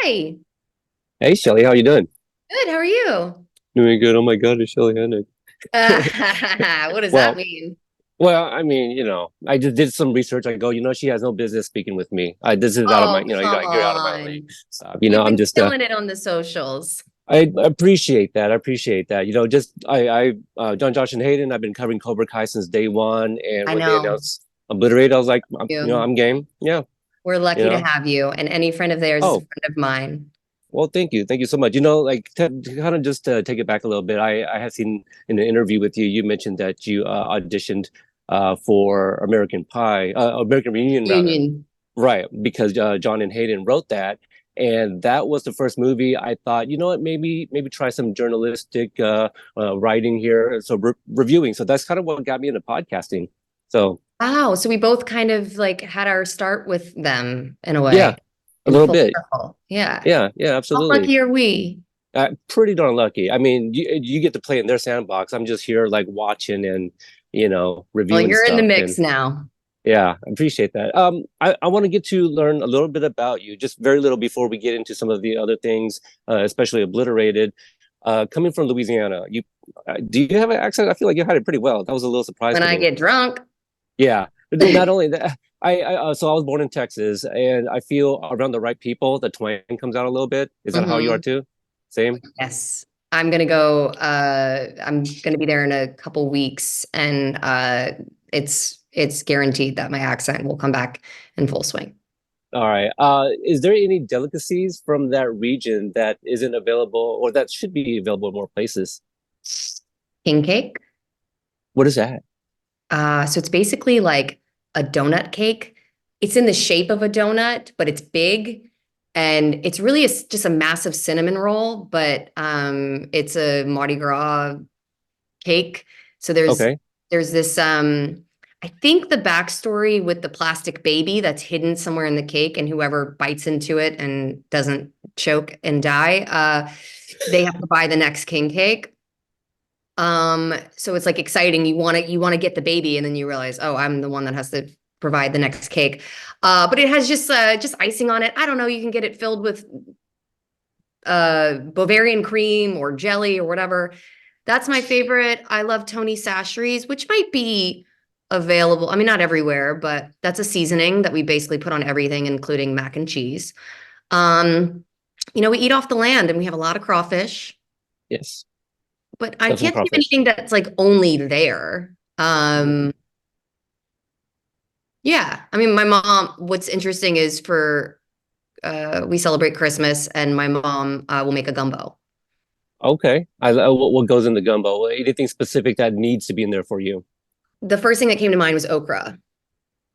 Hi. Hey Shelley, how you doing? Good. How are you? Doing good. Oh my God, it's Shelley Hennig. What does that Well, mean? I mean, I just did some research. I go, she has no business speaking with me. This is out of my, Oh, come you're out of my league. on. So, You've I'm been just, killing it on the socials. I appreciate that. I appreciate that. John, Josh, and Hayden. I've been covering Cobra Kai since day one, and I when they know announced Obliterated, I was like, you. I'm game. Yeah, We're you lucky to know. have you, and any friend of theirs is a Oh, friend of mine. well, thank you so much. To kind of just take it back a little bit, I had seen in an interview with you, you mentioned that you auditioned for American Pie, American Reunion rather, Union. right? Because John and Hayden wrote that, and that was the first movie I thought, maybe try some journalistic writing here, so reviewing. So that's kind of what got me into podcasting. So Wow. So we both kind of like had our start with them in a yeah, way, a in little full bit. circle. Yeah. Yeah, How absolutely. lucky are we? Pretty darn lucky. I mean, you get to play in their sandbox. I'm just here like watching and Well, reviewing you're in the stuff. And mix now. yeah, I appreciate that. I want to get to learn a little bit about you, just very little before we get into some of the other things, especially Obliterated. Coming from Louisiana, you do you have an accent? I feel like you had it pretty well. That was a little surprise When to I me. get drunk. Yeah, not only that, so I was born in Texas, and I feel around the right people, the twang comes out a little bit. Is that how you are Mhm. too? Same. Yes. I'm gonna be there in a couple weeks and it's guaranteed that my accent will come back in full swing. All right. Is there any delicacies from that region that isn't available or that should be available in more places? King cake. What is that? So it's basically like a donut cake. It's in the shape of a donut, but it's big. And it's really just a massive cinnamon roll, but it's a Mardi Gras cake. So Okay. there's this I think the backstory with the plastic baby that's hidden somewhere in the cake, and whoever bites into it and doesn't choke and die, they have to buy the next king cake. So it's like exciting. You want to get the baby, and then you realize, oh, I'm the one that has to provide the next cake. But it has just icing on it. I don't know. You can get it filled with Bavarian cream or jelly or whatever. That's my favorite. I love Tony Chachere's, which might be available. I mean, not everywhere, but that's a seasoning that we basically put on everything, including mac and cheese. Um, we eat off the land and we have a lot of crawfish, Yes. but I Love some can't think of crawfish. anything that's like only there. Mhm. Yeah. I mean, my mom, what's interesting is we celebrate Christmas and my mom will make a gumbo. Okay. What goes in the gumbo? Anything specific that needs to be in there for you? The first thing that came to mind was okra.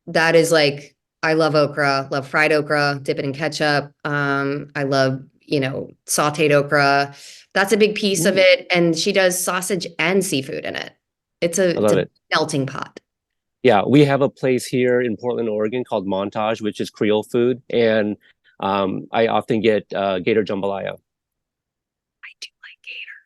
That is like, I love okra, love fried okra, dip it in ketchup. I love, sauteed okra. That's a big piece of Mm, it. And she does sausage and seafood in it. It's a I it's love a it. melting pot. Yeah, we have a place here in Portland, Oregon called Montage, which is Creole food, and I often get gator jambalaya. I do like gator.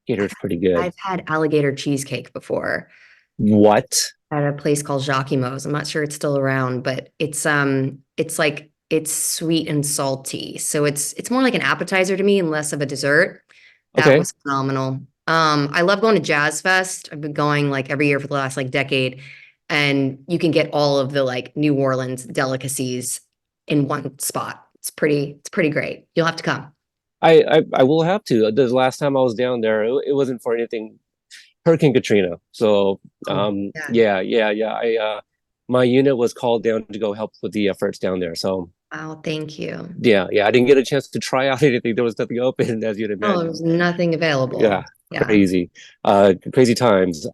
Gator's pretty good. I've had alligator cheesecake before What? at a place called Jacquimo's. I'm not sure it's still around, but it's like it's sweet and salty. So it's more like an appetizer to me and less of a dessert. That Okay. was phenomenal. I love going to Jazz Fest. I've been going like every year for the last like decade, and you can get all of the like New Orleans delicacies in one spot. It's pretty great. You'll have to come. I will have to. The last time I was down there, it wasn't for anything. Hurricane Katrina. So Oh, yeah. yeah. I my unit was called down to go help with the efforts down there. So Wow, thank you. yeah. I didn't get a chance to try out anything. There was nothing open, as you'd Oh, imagine. there's nothing Yeah, available. Yeah. crazy times.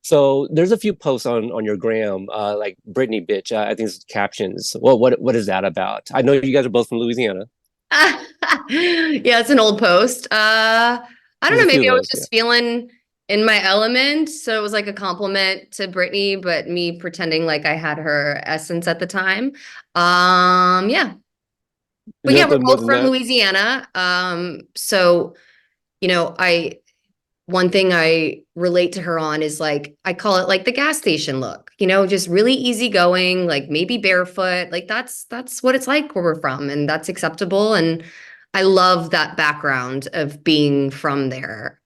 So there's a few posts on your gram, like Britney bitch. I think it's captions. What is that about? I know you guys are both from Louisiana. Yeah, it's an old post. I don't There's know, a few of maybe I was those. Yeah. just feeling in my element. So it was like a compliment to Brittany, but me pretending like I had her essence at the time. Yeah. But yeah, we're Nothing more both than from that. Louisiana. So, I one thing I relate to her on is like, I call it like the gas station look, you know, just really easygoing, like maybe barefoot. Like that's what it's like where we're from, and that's acceptable. And I love that background of being from there.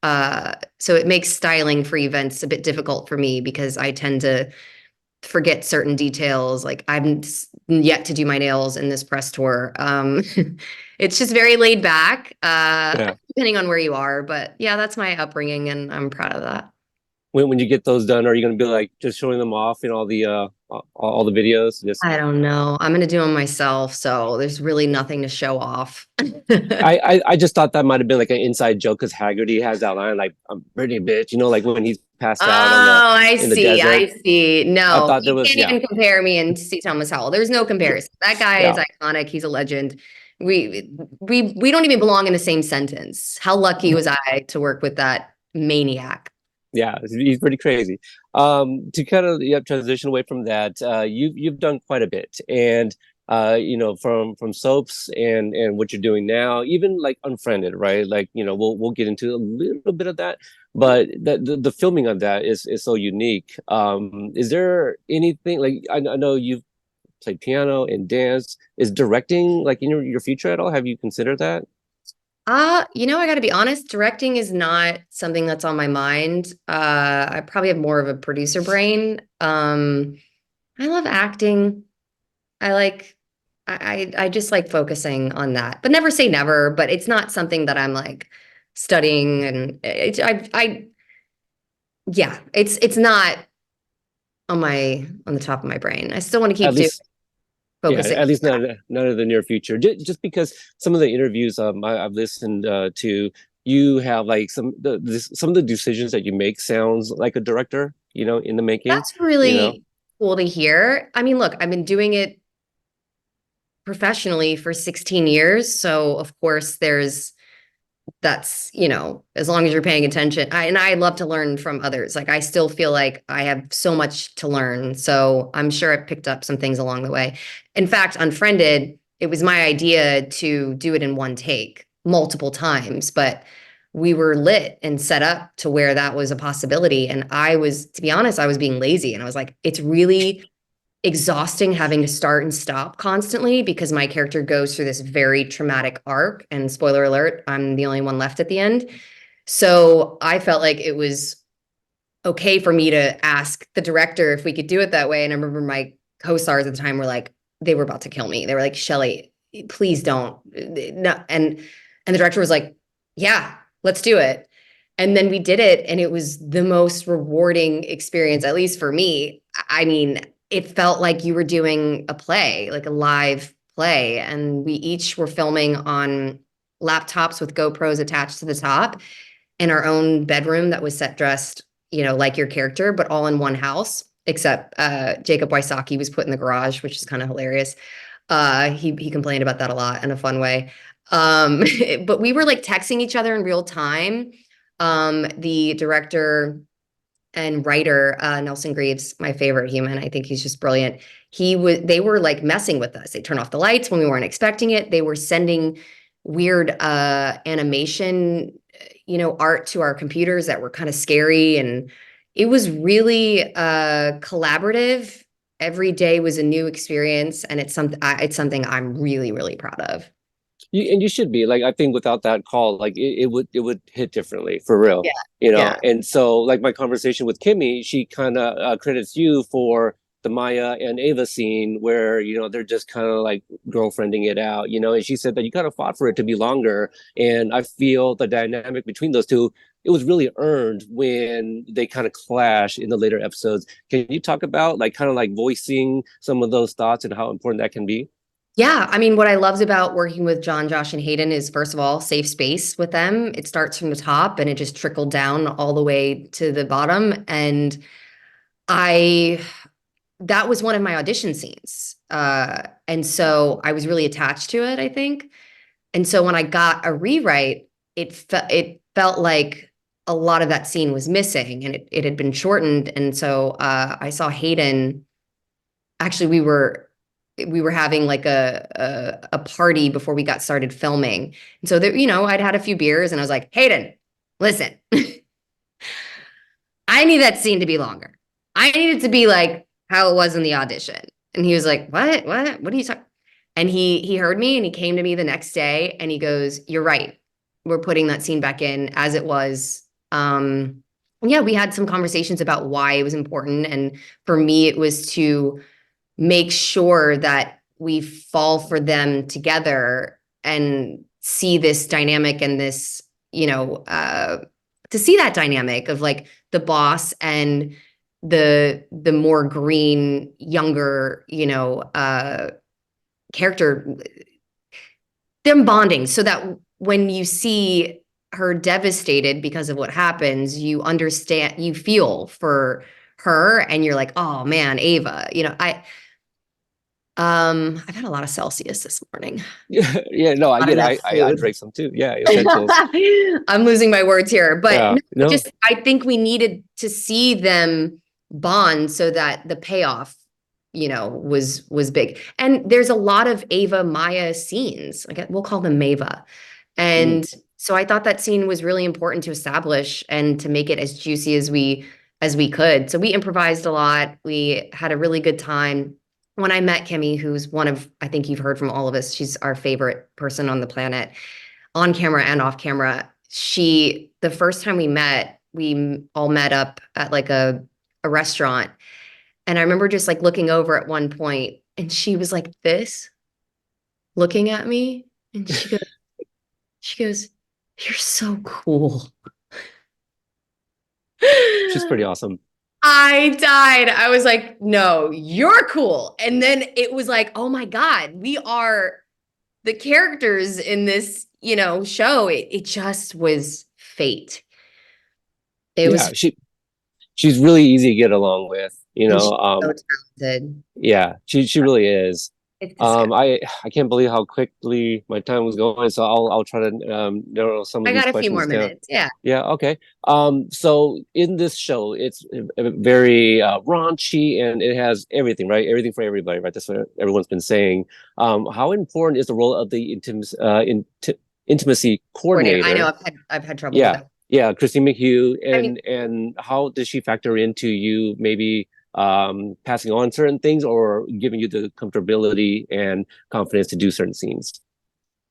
So it makes styling for events a bit difficult for me because I tend to forget certain details. Like I'm yet to do my nails in this press tour. It's just very laid back, Yeah. depending on where you are. But yeah, that's my upbringing, and I'm proud of that. When you get those done, are you going to be like just showing them off in all the all the videos? Just I don't know. I'm gonna do them myself, so there's really nothing to show off. I just thought that might have been like an inside joke because Haggerty has that line like "I'm pretty bitch," you know, like when he's Oh, passed out on the I in the see. I desert. see. I No, thought there you was can't yeah, even compare me and C. Thomas Howell. There's no comparison. That guy is yeah, iconic. He's a legend. We don't even belong in the same sentence. How lucky was I to work with that maniac? yeah. He's pretty crazy. To kind of yeah, transition away from that, you've done quite a bit, and you know, from soaps and what you're doing now, even like Unfriended, right? Like you know, we'll get into a little bit of that, but the filming of that is so unique. Is there anything like I know you've played piano and dance. Is directing like in your future at all? Have you considered that? I got to be honest, directing is not something that's on my mind. I probably have more of a producer brain. I love acting. I like I just like focusing on that. But never say never, but it's not something that I'm like studying, and I yeah, it's not on the top of my brain. I still want to At keep doing least yeah, focusing at on least that. none of the near future. Just because some of the interviews I've listened to, you have like some of the decisions that you make sounds like a director, you know, in the making, That's you know. really cool to hear. I mean, look, I've been doing it professionally for 16 years, so of course that's, as long as you're paying attention. And I love to learn from others. Like I still feel like I have so much to learn. So I'm sure I've picked up some things along the way. In fact, Unfriended, it was my idea to do it in one take multiple times, but we were lit and set up to where that was a possibility. And to be honest, I was being lazy, and I was like, it's really exhausting having to start and stop constantly because my character goes through this very traumatic arc. And spoiler alert, I'm the only one left at the end. So I felt like it was okay for me to ask the director if we could do it that way. And I remember my co-stars at the time were like, they were about to kill me. They were like, Shelley, please don't. No. And the director was like, yeah, let's do it. And then we did it, and it was the most rewarding experience, at least for me. I mean, it felt like you were doing a play, like a live play. And we each were filming on laptops with GoPros attached to the top in our own bedroom that was set dressed, like your character, but all in one house, except Jacob Wysocki was put in the garage, which is kind of hilarious. He complained about that a lot in a fun way. But we were like texting each other in real time. The director and writer, Nelson Greaves, my favorite human. I think he's just brilliant. They were like messing with us. They turned off the lights when we weren't expecting it. They were sending weird animation, art to our computers that were kind of scary. And it was really collaborative. Every day was a new experience. And it's something I'm really, really proud of. And you should be like I think without that call, like it would hit differently for real, Yeah. you know. Yeah. And so like my conversation with Kimmy, she kind of credits you for the Maya and Ava scene where you know they're just kind of like girlfriending it out, you know. And she said that you kind of fought for it to be longer, and I feel the dynamic between those two. It was really earned when they kind of clash in the later episodes. Can you talk about like kind of like voicing some of those thoughts and how important that can be? Yeah, I mean, what I loved about working with John, Josh, and Hayden is, first of all, safe space with them. It starts from the top and it just trickled down all the way to the bottom. And I, that was one of my audition scenes. And so I was really attached to it, I think. And so when I got a rewrite, it felt like a lot of that scene was missing, and it had been shortened. And so I saw Hayden. Actually, we were having like a party before we got started filming. And so there, I'd had a few beers, and I was like, Hayden, listen, I need that scene to be longer. I need it to be like how it was in the audition. And he was like, what are you talking? And he heard me and he came to me the next day and he goes, you're right. We're putting that scene back in as it was. Yeah, we had some conversations about why it was important. And for me, it was to make sure that we fall for them together and see this dynamic and this, to see that dynamic of like the boss and the more green, younger, character, them bonding so that when you see her devastated because of what happens, you understand, you feel for her and you're like, oh man, Ava, I've had a lot of Celsius this morning. Yeah, yeah, no, I Not get enough it. I food. drank some too. Yeah, essentials. I'm losing my words here, but Yeah, no, no, just I think we needed to see them bond so that the payoff, was big. And there's a lot of Ava Maya scenes. Like we'll call them Mava. mm, And so I thought that scene was really important to establish and to make it as juicy as we could. So we improvised a lot. We had a really good time. When I met Kimmy, who's one of, I think you've heard from all of us, she's our favorite person on the planet, on camera and off camera. The first time we met, we all met up at like a restaurant. And I remember just like looking over at one point and she was like this, looking at me. And she goes, you're so cool. she's pretty awesome. I died. I was like, no, you're cool. And then it was like, oh my God, we are the characters in this, show. It just was fate. It Yeah, was, she's really easy to get along with, and she's so talented. yeah, she really is. It's disgusting. I can't believe how quickly my time was going, so I'll try to narrow some of I these got a few more questions down. minutes. Yeah. Yeah, okay. So in this show, it's very raunchy and it has everything, right? Everything for everybody, right? That's what everyone's been saying. How important is the role of the intimacy Coordinator. I know coordinator? I've had trouble with Yeah, that. yeah, Christine McHugh, I mean, and how does she factor into you maybe passing on certain things or giving you the comfortability and confidence to do certain scenes?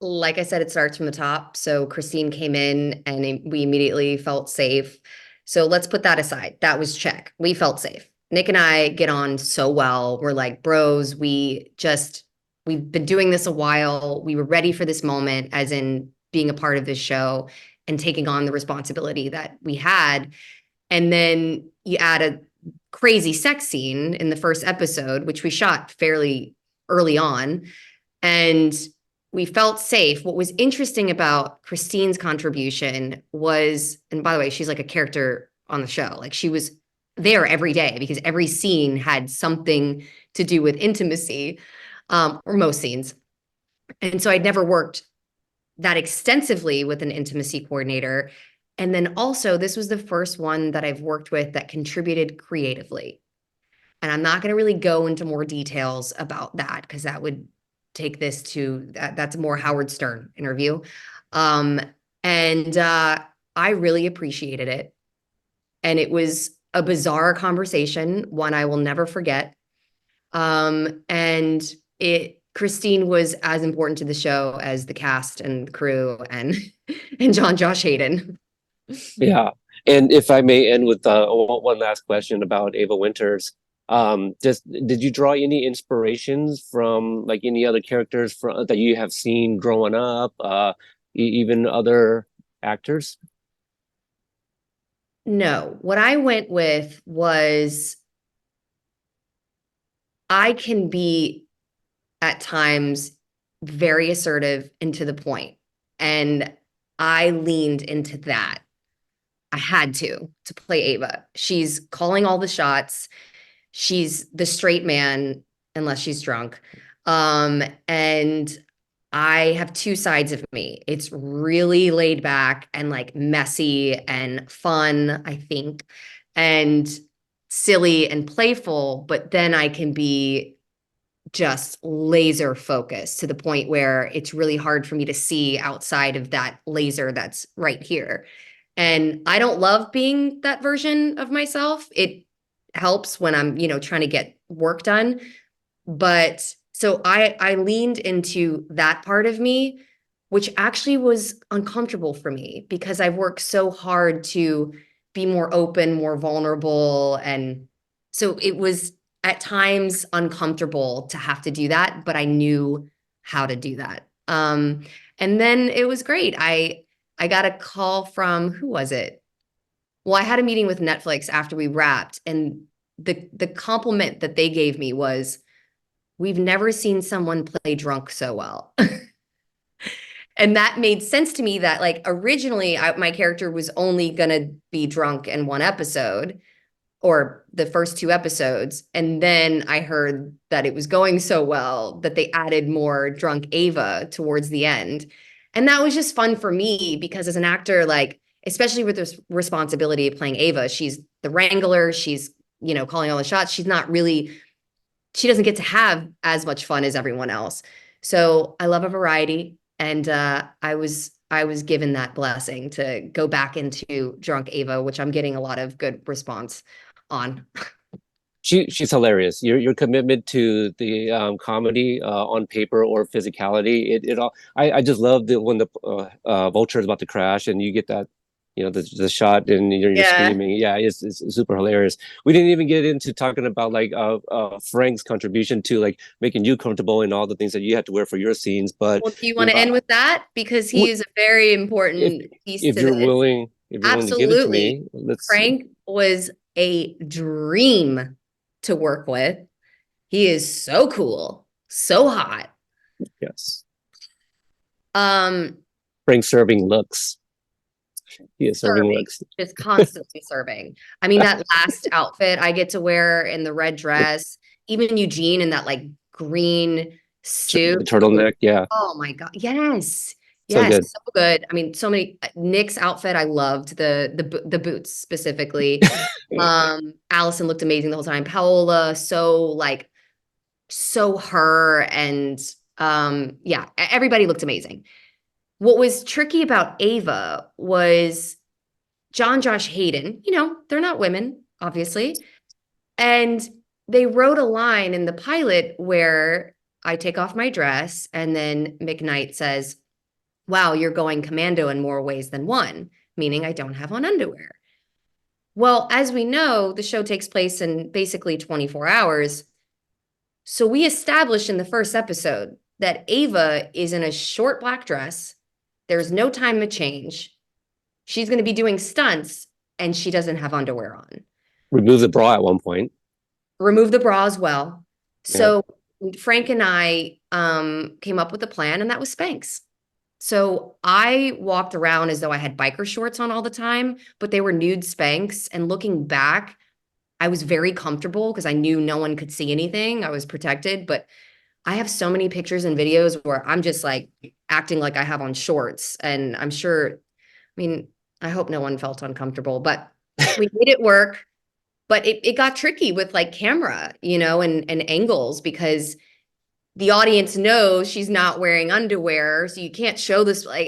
like I said, it starts from the top. So Christine came in and we immediately felt safe. So let's put that aside. That was check. We felt safe. Nick and I get on so well. We're like bros. We've been doing this a while. We were ready for this moment, as in being a part of this show and taking on the responsibility that we had. And then you add a crazy sex scene in the first episode, which we shot fairly early on. And we felt safe. What was interesting about Christine's contribution was, and by the way, she's like a character on the show. Like she was there every day because every scene had something to do with intimacy, or most scenes. And so I'd never worked that extensively with an intimacy coordinator. And then also, this was the first one that I've worked with that contributed creatively. And I'm not going to really go into more details about that because that would take this to that's a more Howard Stern interview. Um, and I really appreciated it. And it was a bizarre conversation, one I will never forget. And Christine was as important to the show as the cast and the crew and and John Josh Hayden. Yeah. And if I may end with one last question about Ava Winters, just did you draw any inspirations from like any other characters that you have seen growing up, even other actors? No, what I went with was I can be at times very assertive and to the point. And I leaned into that. I had to play Ava. She's calling all the shots. She's the straight man, unless she's drunk. And I have two sides of me. It's really laid back and like messy and fun, I think, and silly and playful, but then I can be just laser focused to the point where it's really hard for me to see outside of that laser that's right here. And I don't love being that version of myself. It helps when I'm, trying to get work done. But so I leaned into that part of me, which actually was uncomfortable for me because I've worked so hard to be more open, more vulnerable. And so it was at times uncomfortable to have to do that, but I knew how to do that. And then it was great. I got a call from, who was it? Well, I had a meeting with Netflix after we wrapped, and the compliment that they gave me was, we've never seen someone play drunk so well. And that made sense to me that like originally my character was only going to be drunk in one episode or the first two episodes. And then I heard that it was going so well that they added more drunk Ava towards the end. And that was just fun for me because as an actor, like, especially with this responsibility of playing Ava, she's the wrangler, she's, calling all the shots. She doesn't get to have as much fun as everyone else. So I love a variety. And I was given that blessing to go back into drunk Ava, which I'm getting a lot of good response on. She's hilarious. Your commitment to the comedy on paper or physicality, it all. I just love the when the vulture is about to crash and you get that, the shot and you're Yeah. screaming. Yeah, it's super hilarious. We didn't even get into talking about like Frank's contribution to like making you comfortable and all the things that you had to wear for your scenes. But Well, do you you want to know, end with that? Because he w- is a very if important piece if to you're this. willing, if you're willing to give it to Absolutely. me, let's. Frank was a dream to work with. He is so cool, so hot. Yes, Um, Frank serving looks. He is serving Serving, looks. just constantly serving. I mean, that last outfit I get to wear in the red dress, even Eugene in that like green The suit. turtleneck. Yeah, Oh my God. Yes. so Yes. good. So good. I mean, so many Nick's outfit, I loved the boots specifically. Allison looked amazing the whole time. Paola, so her and yeah, everybody looked amazing. What was tricky about Ava was John Josh Hayden, they're not women, obviously. And they wrote a line in the pilot where I take off my dress and then McKnight says, wow, you're going commando in more ways than one, meaning I don't have on underwear. Well, as we know, the show takes place in basically 24 hours. So we established in the first episode that Ava is in a short black dress. There's no time to change. She's going to be doing stunts and she doesn't have underwear on. Remove the bra at one point. Remove the bra as well. Yeah. So Frank and I came up with a plan, and that was Spanx. So I walked around as though I had biker shorts on all the time, but they were nude Spanx. And looking back, I was very comfortable because I knew no one could see anything. I was protected, but I have so many pictures and videos where I'm just like acting like I have on shorts. And I'm sure, I mean, I hope no one felt uncomfortable, but we made it work. But it got tricky with like camera, and angles because the audience knows she's not wearing underwear, so you can't show this. Like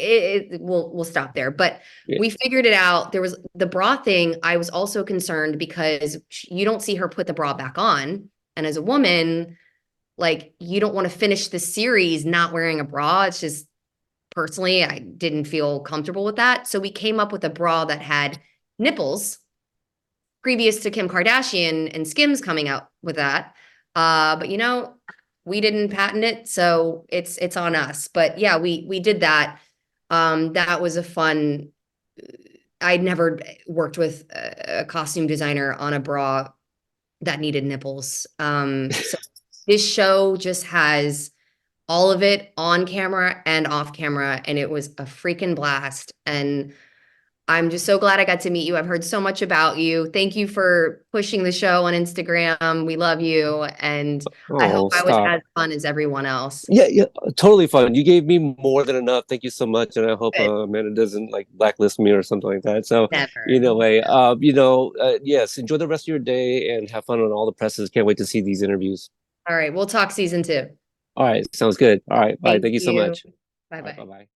we'll stop there. But Yeah. we figured it out. There was the bra thing. I was also concerned because you don't see her put the bra back on, and as a woman, like you don't want to finish the series not wearing a bra. It's just personally, I didn't feel comfortable with that. So we came up with a bra that had nipples previous to Kim Kardashian and Skims coming out with that. But we didn't patent it, so it's on us. But yeah, we did that. That was a fun. I'd never worked with a costume designer on a bra that needed nipples. So this show just has all of it on camera and off camera, and it was a freaking blast. And I'm just so glad I got to meet you. I've heard so much about you. Thank you for pushing the show on Instagram. We love you. And I hope Oh, I was stop. as fun as everyone else. Yeah, yeah, totally fun. You gave me more than enough. Thank you so much, and I hope Good. Amanda doesn't like blacklist me or something like that. So, Never. way, yes, enjoy the rest of your day and have fun on all the presses. Can't wait to see these interviews. All right. We'll talk season 2. All right, sounds good. All right, bye. Thank Thank you so you. much. All right, bye Bye-bye. bye.